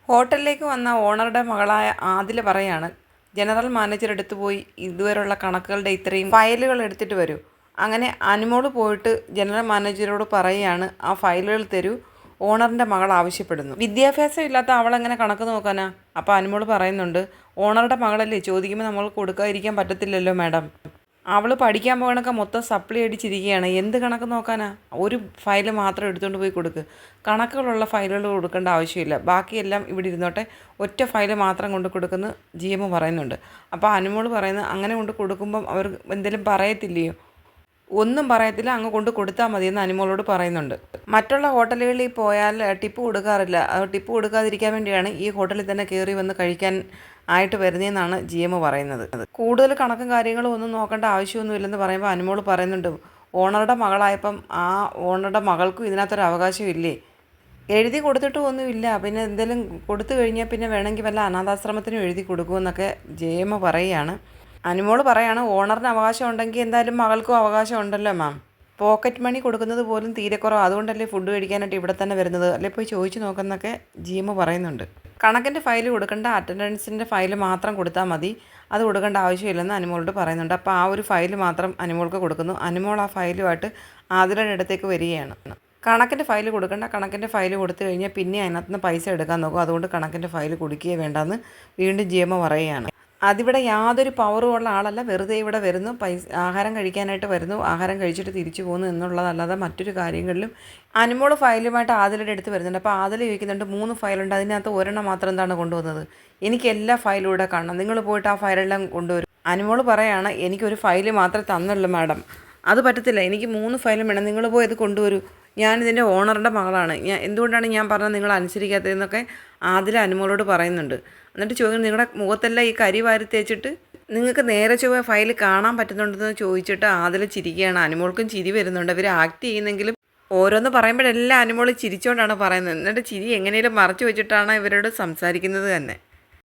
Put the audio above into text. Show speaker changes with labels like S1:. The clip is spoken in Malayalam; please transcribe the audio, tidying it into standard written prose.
S1: ഹോട്ടലിലേക്ക് വന്ന ഓണറുടെ മകളായ ആദില പറയാണ്, ജനറൽ മാനേജർ അടുത്ത് പോയി ഇതുവരെയുള്ള കണക്കുകളുടെ ഇത്രയും ഫയലുകൾ എടുത്തിട്ട് വരൂ. അങ്ങനെ അനുമോള് പോയിട്ട് ജനറൽ മാനേജരോട് പറയുകയാണ്, ആ ഫയലുകൾ തരൂ, ഓണറിൻ്റെ മകൾ ആവശ്യപ്പെടുന്നു. വിദ്യാഭ്യാസം ഇല്ലാത്ത അവളെങ്ങനെ കണക്ക് നോക്കാനാ? അപ്പോൾ അനുമോള് പറയുന്നുണ്ട്, ഓണറുടെ മകളല്ലേ, ചോദിക്കുമ്പോൾ നമ്മൾ കൊടുക്കാതിരിക്കാൻ പറ്റത്തില്ലല്ലോ മാഡം. അവൾ പഠിക്കാൻ പോകണൊക്കെ മൊത്തം സപ്ലി അടിച്ചിരിക്കുകയാണ്, എന്ത് കണക്ക് നോക്കാനാ? ഒരു ഫയൽ മാത്രം എടുത്തുകൊണ്ട് പോയി കൊടുക്ക്. കണക്കുകളുള്ള ഫയലുകൾ കൊടുക്കേണ്ട ആവശ്യമില്ല, ബാക്കിയെല്ലാം ഇവിടെ ഇരുന്നോട്ടെ, ഒറ്റ ഫയൽ മാത്രം കൊണ്ട് കൊടുക്കുന്നു GM പറയുന്നുണ്ട്. അപ്പോൾ അനുമോള് പറയുന്നത്, അങ്ങനെ കൊണ്ട് കൊടുക്കുമ്പം അവർ എന്തെങ്കിലും പറയത്തില്ലയോ? ഒന്നും പറയത്തില്ല, അങ്ങ് കൊണ്ട് കൊടുത്താൽ മതിയെന്ന് അനുമോളോട് പറയുന്നുണ്ട്. മറ്റുള്ള ഹോട്ടലുകളിൽ പോയാൽ ടിപ്പ് കൊടുക്കാറില്ല, അത് ടിപ്പ് കൊടുക്കാതിരിക്കാൻ വേണ്ടിയാണ് ഈ ഹോട്ടലിൽ തന്നെ കയറി വന്ന് കഴിക്കാൻ ആയിട്ട് വരുന്നതെന്നാണ് GM പറയുന്നത്. കൂടുതൽ കണക്കും കാര്യങ്ങളും ഒന്നും നോക്കേണ്ട ആവശ്യമൊന്നുമില്ലെന്ന് പറയുമ്പോൾ അനുമോള് പറയുന്നുണ്ട്, ഓണറുടെ മകളായപ്പം ആ ഓണറുടെ മകൾക്കും ഇതിനകത്തൊരു അവകാശമില്ലേ? എഴുതി കൊടുത്തിട്ടും ഒന്നുമില്ല, പിന്നെ എന്തെങ്കിലും കൊടുത്തു കഴിഞ്ഞാൽ പിന്നെ വേണമെങ്കിൽ വല്ല അനാഥാശ്രമത്തിനും എഴുതി കൊടുക്കുമെന്നൊക്കെ GM പറയുകയാണ്. അനുമോള് പറയാണ്, ഓണറിന് അവകാശം ഉണ്ടെങ്കിൽ എന്തായാലും മകൾക്കും അവകാശം ഉണ്ടല്ലോ മാം. പോക്കറ്റ് മണി കൊടുക്കുന്നത് പോലും തീരെ കുറവ്, അതുകൊണ്ടല്ലേ ഫുഡ് കഴിക്കാനായിട്ട് ഇവിടെ തന്നെ വരുന്നത്, അല്ലെ പോയി ചോദിച്ചു നോക്കുന്നൊക്കെ GM പറയുന്നുണ്ട്. കണക്കിൻ്റെ ഫയൽ കൊടുക്കേണ്ട, അറ്റൻഡൻസിൻ്റെ ഫയൽ മാത്രം കൊടുത്താൽ മതി, അത് കൊടുക്കേണ്ട ആവശ്യമില്ലെന്ന് അനുമോളോട് പറയുന്നുണ്ട്. അപ്പോൾ ആ ഒരു ഫയൽ മാത്രം അനുമോൾക്ക് കൊടുക്കുന്നു. അനുമോൾ ആ ഫയലുമായിട്ട് ആതിരയുടെ അടുത്തേക്ക് വരികയാണ്. കണക്കിൻ്റെ ഫയൽ കൊടുക്കേണ്ട, കണക്കിൻ്റെ ഫയൽ കൊടുത്തു കഴിഞ്ഞാൽ പിന്നെ അതിനകത്തുനിന്ന് പൈസ എടുക്കാൻ നോക്കും, അതുകൊണ്ട് കണക്കിൻ്റെ ഫയൽ കൊടുക്കുകയേ വേണ്ടെന്ന് വീണ്ടും GM പറയുകയാണ്. അതിവിടെ യാതൊരു പവറും ഉള്ള ആളല്ല, വെറുതെ ഇവിടെ വരുന്നു, ആഹാരം കഴിക്കാനായിട്ട് വരുന്നു, ആഹാരം കഴിച്ചിട്ട് തിരിച്ചു പോകുന്നു എന്നുള്ളതല്ലാതെ മറ്റൊരു കാര്യങ്ങളിലും. അനുമോള് ഫയലുമായിട്ട് ആദിലയുടെ അടുത്ത് വരുന്നുണ്ട്. അപ്പോൾ ആദില ചോദിക്കുന്നുണ്ട്, 3 ഫയലുണ്ട്, അതിനകത്ത് ഒരെണ്ണം മാത്രം എന്താണ് കൊണ്ടുവന്നത്? എനിക്ക് എല്ലാ ഫയലും ഇവിടെ കാണണം, നിങ്ങൾ പോയിട്ട് ആ ഫയലെല്ലാം കൊണ്ടുവരും. അനുമോള് പറയാണ്, എനിക്കൊരു ഫയൽ മാത്രമേ തന്നുള്ളൂ മാഡം, അത് പറ്റത്തില്ല, എനിക്ക് 3 ഫയലും വേണം, നിങ്ങൾ പോയി അത് കൊണ്ടുവരൂ, ഞാനിതിൻ്റെ ഓണറുടെ മകളാണ്, എന്തുകൊണ്ടാണ് ഞാൻ പറഞ്ഞത് നിങ്ങൾ അനുസരിക്കാത്തതെന്നൊക്കെ ആദില അനുമോളോട് പറയുന്നുണ്ട്. എന്നിട്ട് ചോദിക്കുന്നു, നിങ്ങളുടെ മുഖത്തെല്ലാം ഈ കരി വാരി തേച്ചിട്ട് നിങ്ങൾക്ക് നേരെ ചൊവ്വ ഫയൽ കാണാൻ പറ്റുന്നുണ്ടെന്ന് ചോദിച്ചിട്ട് ആദില ചിരിക്കുകയാണ്. അനുമോൾക്കും ചിരി വരുന്നുണ്ട്. അവർ ആക്ട് ചെയ്യുന്നെങ്കിലും ഓരോന്ന് പറയുമ്പോഴെല്ലാം അനുമോൾ ചിരിച്ചുകൊണ്ടാണ് പറയുന്നത്. എന്നിട്ട് ചിരി എങ്ങനെയും മറച്ചു വെച്ചിട്ടാണ് ഇവരോട് സംസാരിക്കുന്നത് തന്നെ.